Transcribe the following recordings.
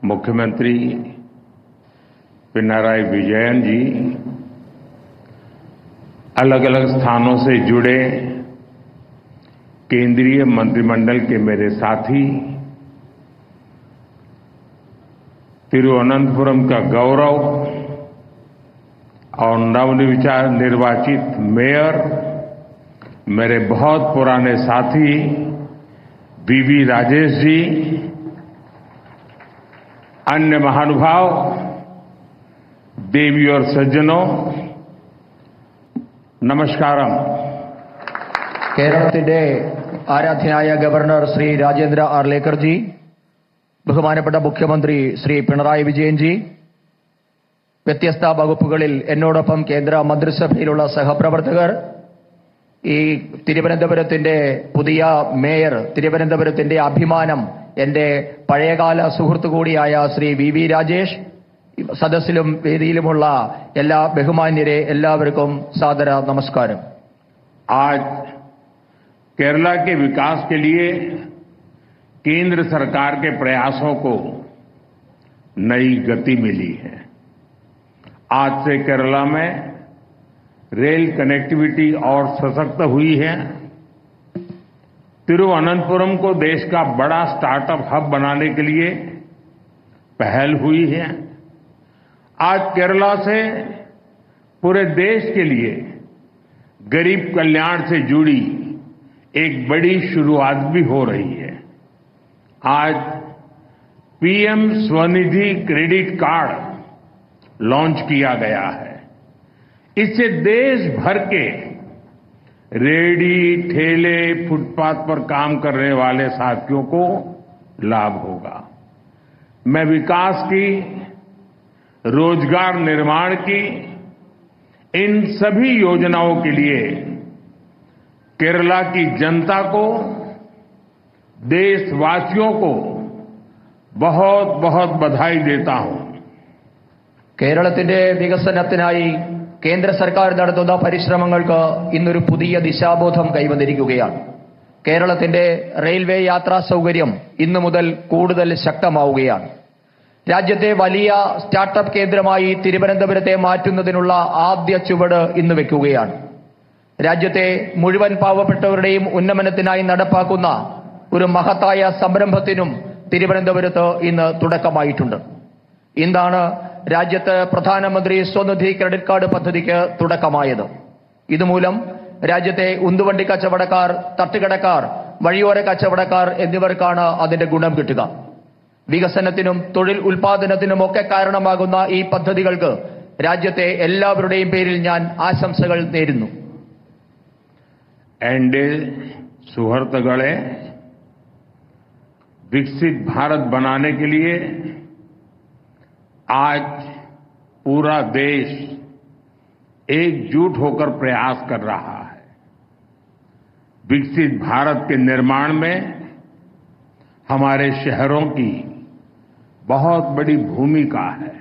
मुख्यमंत्री पिनराई विजयन जी, अलग अलग स्थानों से जुड़े केंद्रीय मंत्रिमंडल के मेरे साथी, तिरुवनंतपुरम का गौरव और नवनिर्वाचित मेयर, मेरे बहुत पुराने साथी वीवी राजेश जी, अन्य महानुभाव, देवी और सज्जनों, नमस्कारम। കേരളത്തിന്റെ ആരാധ്യനായ ഗവർണർ ശ്രീ രാജേന്ദ്ര ആർലേക്കർ ജി, ബഹുമാനപ്പെട്ട മുഖ്യമന്ത്രി ശ്രീ പിണറായി വിജയൻ ജി, വ്യത്യസ്ത വകുപ്പുകളിൽ എന്നോടൊപ്പം കേന്ദ്ര മന്ത്രിസഭയിലുള്ള സഹപ്രവർത്തകർ, ഈ തിരുവനന്തപുരത്തിന്റെ പുതിയ മേയർ, തിരുവനന്തപുരത്തിന്റെ അഭിമാനം, എന്റെ പഴയകാല സുഹൃത്തു കൂടിയായ ശ്രീ വി രാജേഷ്, സദസ്സിലും വേദിയിലുമുള്ള എല്ലാ ബഹുമാന്യരെ എല്ലാവർക്കും സാദര നമസ്കാരം। आज केरला के विकास के लिए केंद्र सरकार के प्रयासों को नई गति मिली है। आज से केरला में रेल कनेक्टिविटी और सशक्त हुई है। तिरुवनंतपुरम को देश का बड़ा स्टार्टअप हब बनाने के लिए पहल हुई है। आज केरला से पूरे देश के लिए गरीब कल्याण से जुड़ी एक बड़ी शुरुआत भी हो रही है। आज PM Svanidhi credit card launch किया गया है। इससे देश भर के रेहड़ी, ठेले, फुटपाथ पर काम करने वाले साथियों को लाभ होगा। मैं विकास की, रोजगार निर्माण की इन सभी योजनाओं के लिए केरला की जनता को, देशवासियों को बहुत बहुत बधाई देता हूं। കേരളത്തിന്റെ വികസനത്തിനായി കേന്ദ്ര സർക്കാർ നടത്തുന്ന പരിശ്രമങ്ങൾക്ക് ഇന്നൊരു പുതിയ ദിശാബോധം കൈവന്നിരിക്കുകയാണ്। കേരളത്തിന്റെ റെയിൽവേ യാത്രാ സൗകര്യം ഇന്നു മുതൽ കൂടുതൽ ശക്തമാവുകയാണ്। രാജ്യത്തെ വലിയ സ്റ്റാർട്ടപ്പ് കേന്ദ്രമായി തിരുവനന്തപുരത്തെ മാറ്റുന്നതിനുള്ള ആദ്യ ചുവട് ഇന്ന് വെക്കുകയാണ്। രാജ്യത്തെ മുഴുവൻ പാവപ്പെട്ടവരുടെയും ഉന്നമനത്തിനായി നടപ്പാക്കുന്ന ഒരു മഹത്തായ സംരംഭത്തിനും തിരുവനന്തപുരത്ത് ഇന്ന് തുടക്കമായിട്ടുണ്ട്। ഇന്നാണ് രാജ്യത്ത് പ്രധാനമന്ത്രി സ്വനിധി ക്രെഡിറ്റ് കാർഡ് പദ്ധതിക്ക് തുടക്കമായത്। ഇതുമൂലം രാജ്യത്തെ ഉന്തുവണ്ടി കച്ചവടക്കാർ, തട്ടുകടക്കാർ, വഴിയോര കച്ചവടക്കാർ എന്നിവർക്കാണ് അതിന്റെ ഗുണം കിട്ടുക। വികസനത്തിനും തൊഴിൽ ഉൽപാദനത്തിനുമൊക്കെ കാരണമാകുന്ന ഈ പദ്ധതികൾക്ക് രാജ്യത്തെ എല്ലാവരുടെയും പേരിൽ ഞാൻ ആശംസകൾ നേരുന്നു। एनडीए सुहृदगणे, विकसित भारत बनाने के लिए आज पूरा देश एकजुट होकर प्रयास कर रहा है। विकसित भारत के निर्माण में हमारे शहरों की बहुत बड़ी भूमिका है।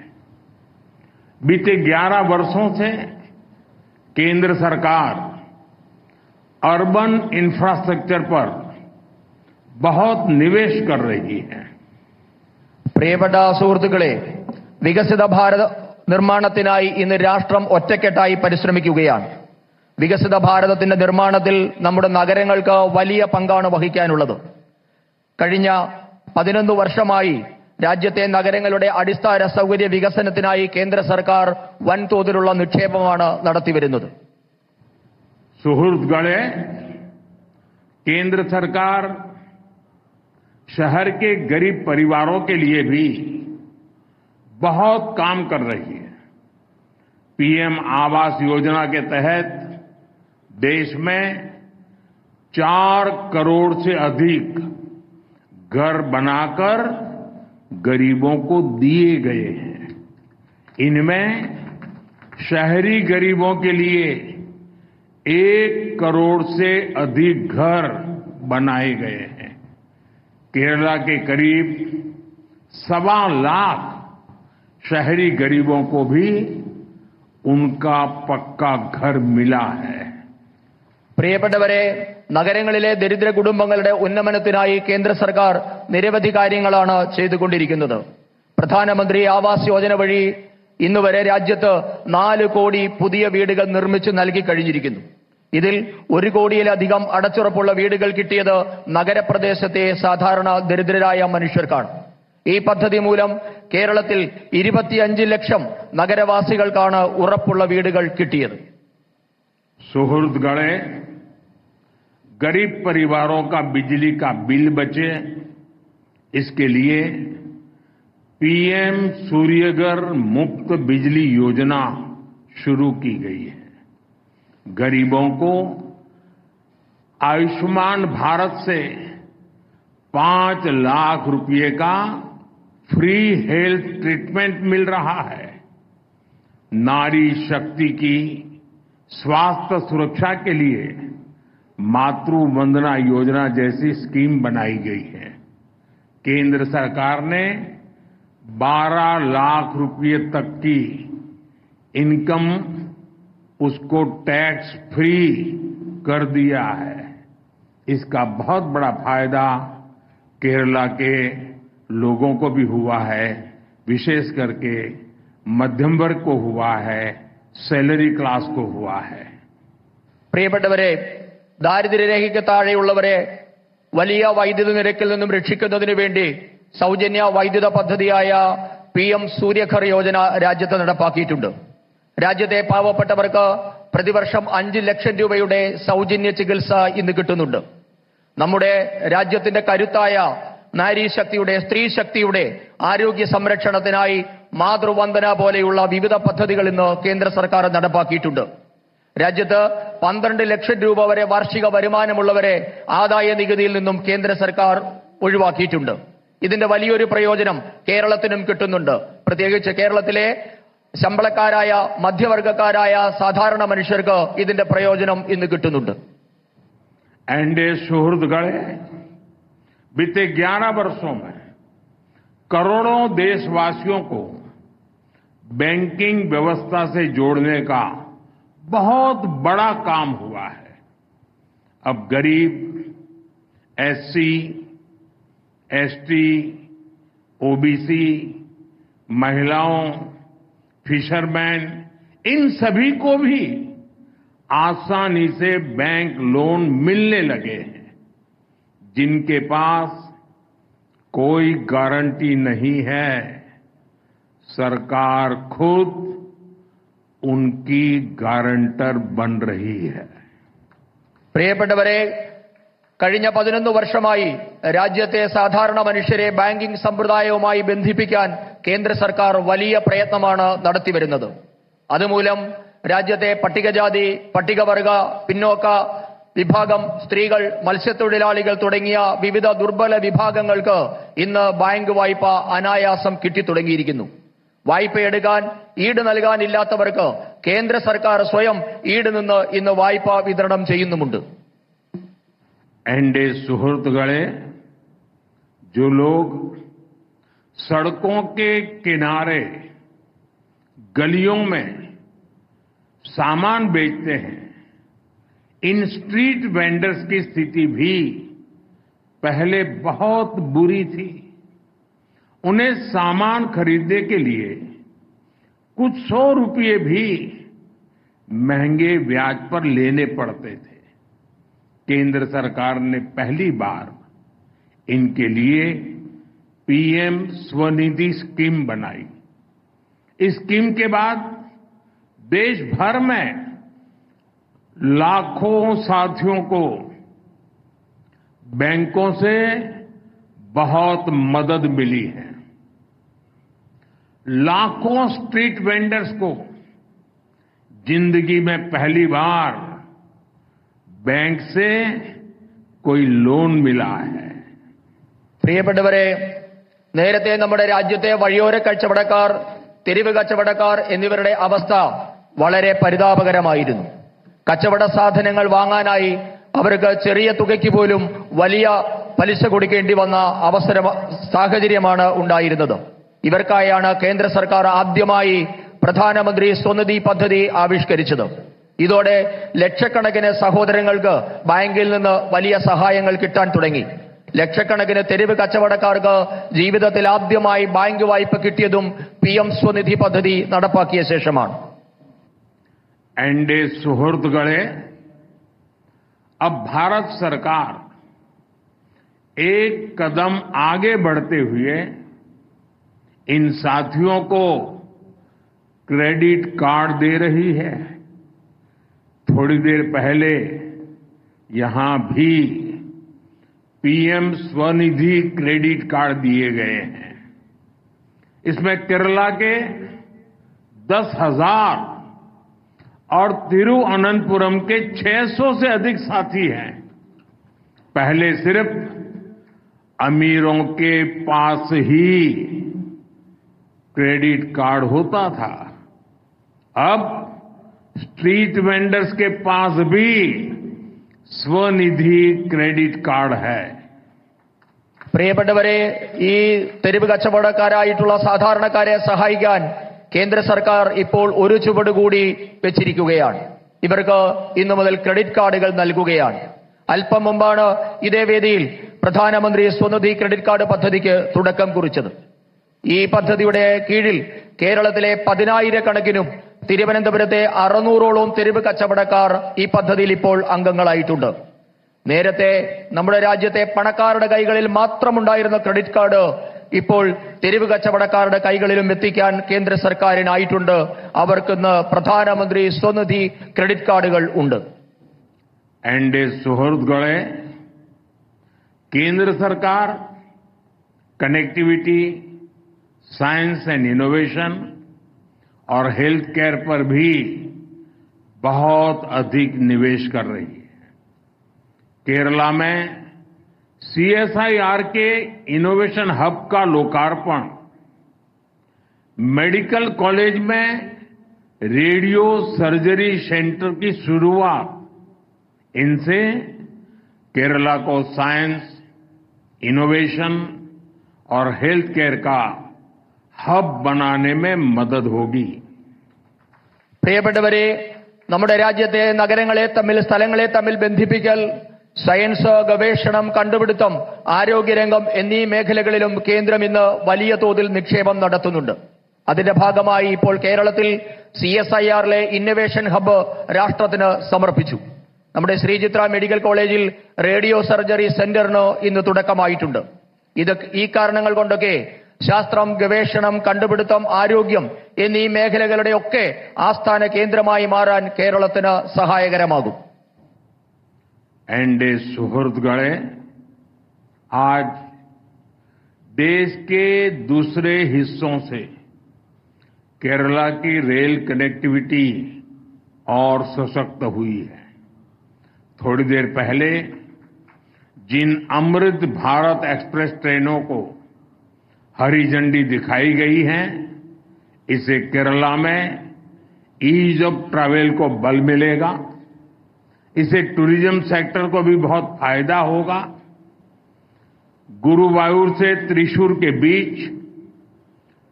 बीते 11 वर्षों से केंद्र सरकार अर्बन इंफ्रास्ट्रक्चर पर बहुत निवेश कर रही है। പ്രിയപ്പെട്ട സുഹൃത്തുക്കളെ, വികസിത ഭാരത നിർമ്മാണത്തിനായി ഇന്ന് രാഷ്ട്രം ഒറ്റക്കെട്ടായി പരിശ്രമിക്കുകയാണ്। വികസിത ഭാരതത്തിന്റെ നിർമ്മാണത്തിൽ നമ്മുടെ നഗരങ്ങൾക്ക് വലിയ പങ്കാണ് വഹിക്കാനുള്ളത്। കഴിഞ്ഞ 11 വർഷമായി രാജ്യത്തെ നഗരങ്ങളുടെ അടിസ്ഥാന സൗകര്യ വികസനത്തിനായി കേന്ദ്ര സർക്കാർ വൻതോതിലുള്ള നിക്ഷേപമാണ് നടത്തിവരുന്നത്। सुहृदगणे, केंद्र सरकार शहर के गरीब परिवारों के लिए भी बहुत काम कर रही है। पीएम आवास योजना के तहत देश में 4 करोड़ से अधिक घर बनाकर गरीबों को दिए गए हैं। इनमें शहरी गरीबों के लिए 1 करोड़ से अधिक घर बनाए गए हैं। केरला के करीब 1.25 लाख शहरी गरीबों को भी उनका पक्का घर मिला है। പ്രിയപ്പെട്ടവരെ, നഗരങ്ങളിലെ ദരിദ്ര കുടുംബങ്ങളുടെ ഉന്നമനത്തിനായി കേന്ദ്ര സർക്കാർ നിരവധി കാര്യങ്ങളാണ് ചെയ്തുകൊണ്ടിരിക്കുന്നത്। പ്രധാനമന്ത്രി ആവാസ് യോജന വഴി ഇന്നുവരെ രാജ്യത്ത് 4 കോടി പുതിയ വീടുകൾ നിർമ്മിച്ചു നൽകി കഴിഞ്ഞിരിക്കുന്നു. ഇതിൽ 1 കോടിയിലധികം അടച്ചുറപ്പുള്ള വീടുകൾ കിട്ടിയത് നഗരപ്രദേശത്തെ സാധാരണ ദരിദ്രരായ മനുഷ്യർക്കാണ്. ഈ പദ്ധതി മൂലം കേരളത്തിൽ 25 ലക്ഷം നഗരവാസികൾക്കാണ് ഉറപ്പുള്ള വീടുകൾ കിട്ടിയത്. सुहृदगणे, गरीब परिवारों का बिजली का बिल बचे, इसके लिए पीएम सूर्यघर मुफ्त बिजली योजना शुरू की गई है. गरीबों को आयुष्मान भारत से 5 लाख रुपए का फ्री हेल्थ ट्रीटमेंट मिल रहा है. नारी शक्ति की स्वास्थ्य सुरक्षा के लिए मातृ वंदना योजना जैसी स्कीम बनाई गई है. केंद्र सरकार ने 12 लाख रुपए तक की इनकम उसको टैक्स फ्री कर दिया है. इसका बहुत बड़ा फायदा केरला के लोगों को भी हुआ है, विशेष करके मध्यम वर्ग को हुआ है, सैलरी क्लास को हुआ है. പ്രിയപ്പെട്ടവരെ, ദാരിദ്ര്യരേഖയ്ക്ക് താഴെയുള്ളവരെ വലിയ വൈദ്യുത നിരക്കിൽ നിന്നും രക്ഷിക്കുന്നതിനു വേണ്ടി സൗജന്യ വൈദ്യുത പദ്ധതിയായ PM സൂര്യഘർ യോജന രാജ്യത്ത് നടപ്പാക്കിയിട്ടുണ്ട്. രാജ്യത്തെ പാവപ്പെട്ടവർക്ക് പ്രതിവർഷം 5 ലക്ഷം രൂപയുടെ സൗജന്യ ചികിത്സ ഇന്ന് കിട്ടുന്നുണ്ട്. നമ്മുടെ രാജ്യത്തിന്റെ കരുത്തായ നാരീശക്തിയുടെ, സ്ത്രീശക്തിയുടെ ആരോഗ്യ സംരക്ഷണത്തിനായി മാതൃവന്ദന പോലെയുള്ള വിവിധ പദ്ധതികൾ ഇന്ന് കേന്ദ്ര സർക്കാർ നടപ്പാക്കിയിട്ടുണ്ട്. രാജ്യത്ത് 12 ലക്ഷം രൂപ വരെ വാർഷിക വരുമാനമുള്ളവരെ ആദായ നികുതിയിൽ നിന്നും കേന്ദ്ര സർക്കാർ ഒഴിവാക്കിയിട്ടുണ്ട്. ഇതിന്റെ വലിയൊരു പ്രയോജനം കേരളത്തിനും കിട്ടുന്നുണ്ട്. പ്രത്യേകിച്ച് കേരളത്തിലെ ശമ്പളക്കാരായ, മധ്യവർഗക്കാരായ സാധാരണ മനുഷ്യർക്ക് ഇതിന്റെ പ്രയോജനം ഇന്ന് കിട്ടുന്നുണ്ട്. एनडीए सुहृदगणे, बीते 11 वर्षों में करोड़ों देशवासियों को बैंकिंग व्यवस्था से जोड़ने का बहुत बड़ा काम हुआ है. अब गरीब, SC, ST, OBC, महिलाओं, फिशरमैन, इन सभी को भी आसानी से बैंक लोन मिलने लगे हैं. जिनके पास कोई गारंटी नहीं है, सरकार खुद उनकी गारंटर बन रही है. പ്രിയപ്പെട്ടവരെ, കഴിഞ്ഞ 11 വർഷമായി രാജ്യത്തെ സാധാരണ മനുഷ്യരെ ബാങ്കിംഗ് സമ്പ്രദായവുമായി ബന്ധിപ്പിക്കാൻ കേന്ദ്ര സർക്കാർ വലിയ പ്രയത്നമാണ് നടത്തിവരുന്നത്. അതുമൂലം രാജ്യത്തെ പട്ടികജാതി, പട്ടികവർഗ, പിന്നോക്ക വിഭാഗം, സ്ത്രീകൾ, മത്സ്യത്തൊഴിലാളികൾ തുടങ്ങിയ വിവിധ ദുർബല വിഭാഗങ്ങൾക്ക് ഇന്ന് ബാങ്ക് വായ്പ അനായാസം കിട്ടിത്തുടങ്ങിയിരിക്കുന്നു. വായ്പയെടുക്കാൻ ഈട് നൽകാനില്ലാത്തവർക്ക് കേന്ദ്ര സർക്കാർ സ്വയം ഈട് നിന്ന് ഇന്ന് വായ്പ വിതരണം ചെയ്യുന്നുമുണ്ട്. एनडीए सुहृदगणे, जो लोग सड़कों के किनारे, गलियों में सामान बेचते हैं, इन स्ट्रीट वेंडर्स की स्थिति भी पहले बहुत बुरी थी. उन्हें सामान खरीदने के लिए कुछ 100 रुपये भी महंगे ब्याज पर लेने पड़ते थे. केंद्र सरकार ने पहली बार इनके लिए PM स्वनिधि स्कीम बनाई. इस स्कीम के बाद देश भर में लाखों साथियों को बैंकों से बहुत मदद मिली है. लाखों स्ट्रीट वेंडर्स को जिंदगी में पहली बार बैंक से कोई लोन मिला है. പ്രിയപ്പെട്ടവരെ, നേരത്തെ നമ്മുടെ രാജ്യത്തെ വഴിയോര കച്ചവടക്കാർ, തെരുവ് കച്ചവടക്കാർ എന്നിവരുടെ അവസ്ഥ വളരെ പരിതാപകരമായിരുന്നു. കച്ചവട സാധനങ്ങൾ വാങ്ങാനായി അവർക്ക് ചെറിയ തുകയ്ക്ക് പോലും വലിയ പലിശ കൊടുക്കേണ്ടി വന്ന സാഹചര്യമാണ് ഉണ്ടായിരുന്നത്. ഇവർക്കായാണ് കേന്ദ്ര സർക്കാർ ആദ്യമായി പ്രധാനമന്ത്രി സ്വനിധി പദ്ധതി ആവിഷ്കരിച്ചത്. ഇതോടെ ലക്ഷക്കണക്കിന് സഹോദരങ്ങൾക്ക് ബാങ്കിൽ നിന്ന് വലിയ സഹായങ്ങൾ കിട്ടാൻ തുടങ്ങി. ലക്ഷക്കണക്കിന് തെരുവ് കച്ചവടക്കാർക്ക് ജീവിതത്തിൽ ആദ്യമായി ബാങ്ക് വായ്പ കിട്ടിയതും PM സ്വനിധി പദ്ധതി നടപ്പാക്കിയ ശേഷമാണ്. एनडीए सुहृदगणे, अब भारत सरकार एक कदम आगे बढ़ते हुए इन साथियों को क्रेडिट कार्ड दे रही है. थोड़ी देर पहले यहां भी PM स्वनिधि क्रेडिट कार्ड दिए गए हैं. इसमें केरला के 10,000 और तिरुवनंतपुरम के 600 से अधिक साथी हैं. पहले सिर्फ अमीरों के पास ही क्रेडिट कार्ड होता था. अब स्ट्रीट वेंडर्स के पास भी स्वनिधि क्रेडिट कार्ड है. പ്രിയപ്പെട്ടവരെ, ഈ തെരുവ് കച്ചവടക്കാരായിട്ടുള്ള സാധാരണക്കാരെ സഹായിക്കാൻ കേന്ദ്ര സർക്കാർ ഇപ്പോൾ ഒരു ചുവട് കൂടി വെച്ചിരിക്കുകയാണ്. ഇവർക്ക് ഇന്നു മുതൽ ക്രെഡിറ്റ് കാർഡുകൾ നൽകുകയാണ്. അല്പം മുമ്പാണ് ഇതേ വേദിയിൽ പ്രധാനമന്ത്രി സ്വനിധി ക്രെഡിറ്റ് കാർഡ് പദ്ധതിക്ക് തുടക്കം കുറിച്ചത്. ഈ പദ്ധതിയുടെ കീഴിൽ കേരളത്തിലെ 10,000 കണക്കിനും തിരുവനന്തപുരത്തെ 600ഓളം തെരുവ് കച്ചവടക്കാർ ഈ പദ്ധതിയിൽ ഇപ്പോൾ അംഗങ്ങളായിട്ടുണ്ട്. നേരത്തെ നമ്മുടെ രാജ്യത്തെ പണക്കാരുടെ കൈകളിൽ മാത്രമുണ്ടായിരുന്ന ക്രെഡിറ്റ് കാർഡ് ഇപ്പോൾ തെരുവ് കച്ചവടക്കാരുടെ കൈകളിലും എത്തിക്കാൻ കേന്ദ്ര സർക്കാരിനായിട്ടുണ്ട്. അവർക്കിന്ന് പ്രധാനമന്ത്രി സ്വനിധി ക്രെഡിറ്റ് കാർഡുകൾ ഉണ്ട്. एनडीए सुहृदगणे, केंद्र सरकार कनेक्टिविटी, साइंस एंड इनोवेशन और हेल्थ केयर पर भी बहुत अधिक निवेश कर रही है. केरला में CSIR के इनोवेशन हब का लोकार्पण, मेडिकल कॉलेज में रेडियो सर्जरी सेंटर की शुरुआत, इनसे केरला को साइंस, इनोवेशन और हेल्थ केयर का हब बनाने में मदद होगी. പ്രിയപ്പെട്ടവരെ, നമ്മുടെ രാജ്യത്തെ നഗരങ്ങളെ തമ്മിൽ, സ്ഥലങ്ങളെ തമ്മിൽ ബന്ധിപ്പിക്കൽ, സയൻസ്, ഗവേഷണം, കണ്ടുപിടുത്തം, ആരോഗ്യരംഗം എന്നീ മേഖലകളിലും കേന്ദ്രം ഇന്ന് വലിയ തോതിൽ നിക്ഷേപം നടത്തുന്നുണ്ട്. അതിന്റെ ഭാഗമായി ഇപ്പോൾ കേരളത്തിൽ CSIRലെ ഇന്നൊവേഷൻ ഹബ്ബ് രാഷ്ട്രത്തിന് സമർപ്പിച്ചു. നമ്മുടെ ശ്രീചിത്ര മെഡിക്കൽ കോളേജിൽ റേഡിയോ സർജറി സെന്ററിന് ഇന്ന് തുടക്കമായിട്ടുണ്ട്. ഈ കാരണങ്ങൾ കൊണ്ടൊക്കെ ശാസ്ത്രം, ഗവേഷണം, കണ്ടുപിടുത്തം, ആരോഗ്യം എന്നീ മേഖലകളുടെ ഒക്കെ ആസ്ഥാന കേന്ദ്രമായി മാറാൻ കേരളത്തിന് സഹായകരമാകും. एनडीए सुहृदगणे, आज देश के दूसरे हिस्सों से केरला की रेल कनेक्टिविटी और सशक्त हुई है. थोड़ी देर पहले जिन अमृत भारत एक्सप्रेस ट्रेनों को हरी झंडी दिखाई गई है, इससे केरला में ईज ऑफ ट्रैवल को बल मिलेगा. इससे टूरिज्म सेक्टर को भी बहुत फायदा होगा. गुरुवायूर से त्रिशूर के बीच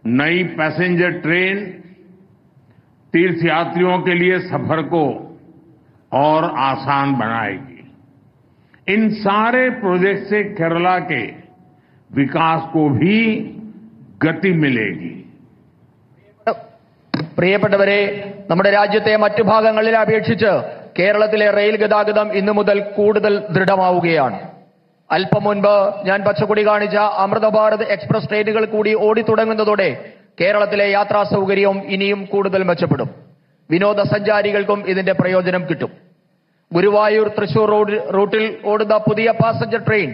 नई पैसेंजर ट्रेन तीर्थयात्रियों के लिए सफर को और आसान बनाएगी. इन सारे प्रोजेक्ट से केरला के विकास को भी गति मिलेगी. പ്രിയപ്പെട്ടവരെ, നമ്മുടെ രാജ്യത്തെ മറ്റു ഭാഗങ്ങളിലെ അപേക്ഷിച്ച് കേരളത്തിലെ റെയിൽ ഗതാഗതം ഇന്നു മുതൽ കൂടുതൽ ദൃഢമാവുകയാണ്. അല്പം മുൻപ് ഞാൻ പച്ചക്കൊടി കാണിച്ച അമൃത ഭാരത് എക്സ്പ്രസ് ട്രെയിനുകൾ കൂടി ഓടിത്തുടങ്ങുന്നതോടെ കേരളത്തിലെ യാത്രാ സൗകര്യവും ഇനിയും കൂടുതൽ മെച്ചപ്പെടും. വിനോദസഞ്ചാരികൾക്കും ഇതിന്റെ പ്രയോജനം കിട്ടും. ഗുരുവായൂർ തൃശൂർ റൂട്ടിൽ ഓടുന്ന പുതിയ പാസഞ്ചർ ട്രെയിൻ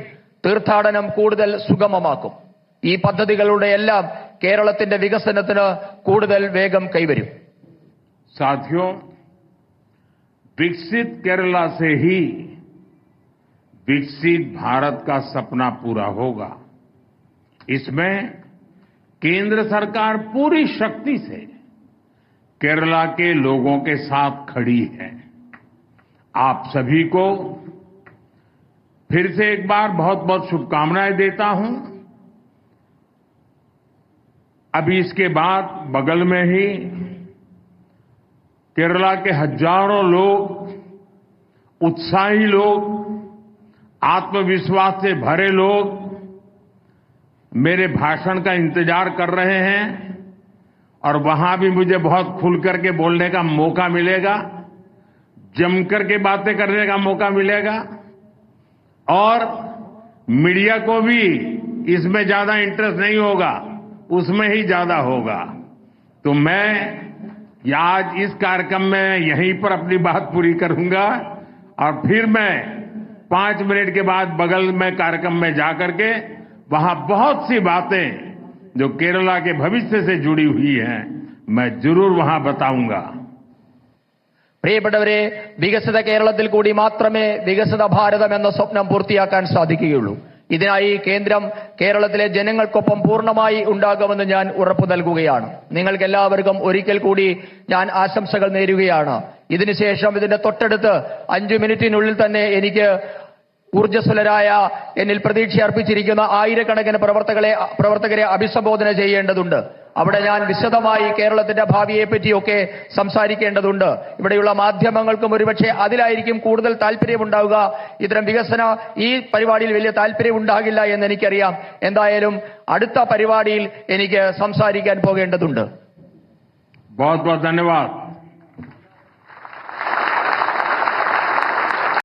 തീർത്ഥാടനം കൂടുതൽ സുഗമമാക്കും. ഈ പദ്ധതികളുടെ എല്ലാം കേരളത്തിന്റെ വികസനത്തിന് കൂടുതൽ വേഗം കൈവരും. साथियों, विकसित केरला से ही विकसित भारत का सपना पूरा होगा. इसमें केंद्र सरकार पूरी शक्ति से केरला के लोगों के साथ खड़ी है. आप सभी को फिर से एक बार बहुत बहुत शुभकामनाएं देता हूं. अभी इसके बाद बगल में ही केरला के हजारों लोग, उत्साही लोग आत्मविश्वास से भरे लोग मेरे भाषण का इंतजार कर रहे हैं और वहां भी मुझे बहुत खुल करके बोलने का मौका मिलेगा, जमकर के बातें करने का मौका मिलेगा और मीडिया को भी इसमें ज्यादा इंटरेस्ट नहीं होगा, उसमें ही ज्यादा होगा। तो मैं आज इस कार्यक्रम में यहीं पर अपनी बात पूरी करूंगा और फिर मैं 5 मिनट के बाद बगल में कार्यक्रम में जाकर के वहां बहुत सी बातें जो केरला के भविष्य से जुड़ी हुई हैं मैं जरूर वहां बताऊंगा। പ്രിയപ്പെട്ടവരെ, വികസിത കേരളത്തിൽ കൂടി മാത്രമേ വികസിത ഭാരതം എന്ന സ്വപ്നം പൂർത്തിയാക്കാൻ സാധിക്കുകയുള്ളൂ. ഇതിനായി കേന്ദ്രം കേരളത്തിലെ ജനങ്ങൾക്കൊപ്പം പൂർണ്ണമായി ഉണ്ടാകുമെന്ന് ഞാൻ ഉറപ്പു നൽകുകയാണ്. നിങ്ങൾക്ക് എല്ലാവർക്കും ഒരിക്കൽ കൂടി ഞാൻ ആശംസകൾ നേരുകയാണ്. ഇതിനുശേഷം ഇതിന്റെ തൊട്ടടുത്ത് 5 മിനിറ്റിനുള്ളിൽ തന്നെ എനിക്ക് ഊർജ്ജസ്വലരായ എന്നിൽ പ്രതീക്ഷ അർപ്പിച്ചിരിക്കുന്ന ആയിരക്കണക്കിന് പ്രവർത്തകരെ അഭിസംബോധന ചെയ്യേണ്ടതുണ്ട്. അവിടെ ഞാൻ വിശദമായി കേരളത്തിന്റെ ഭാവിയെ പറ്റിയൊക്കെ സംസാരിക്കേണ്ടതുണ്ട്. ഇവിടെയുള്ള മാധ്യമങ്ങൾക്കും ഒരുപക്ഷെ അതിലായിരിക്കും കൂടുതൽ താല്പര്യമുണ്ടാവുക. ഇത്തരം ഈ പരിപാടിയിൽ വലിയ താല്പര്യം ഉണ്ടാകില്ല എന്ന് എനിക്കറിയാം. എന്തായാലും അടുത്ത പരിപാടിയിൽ എനിക്ക് സംസാരിക്കാൻ പോകേണ്ടതുണ്ട്. बहुत बहुत धन्यवाद।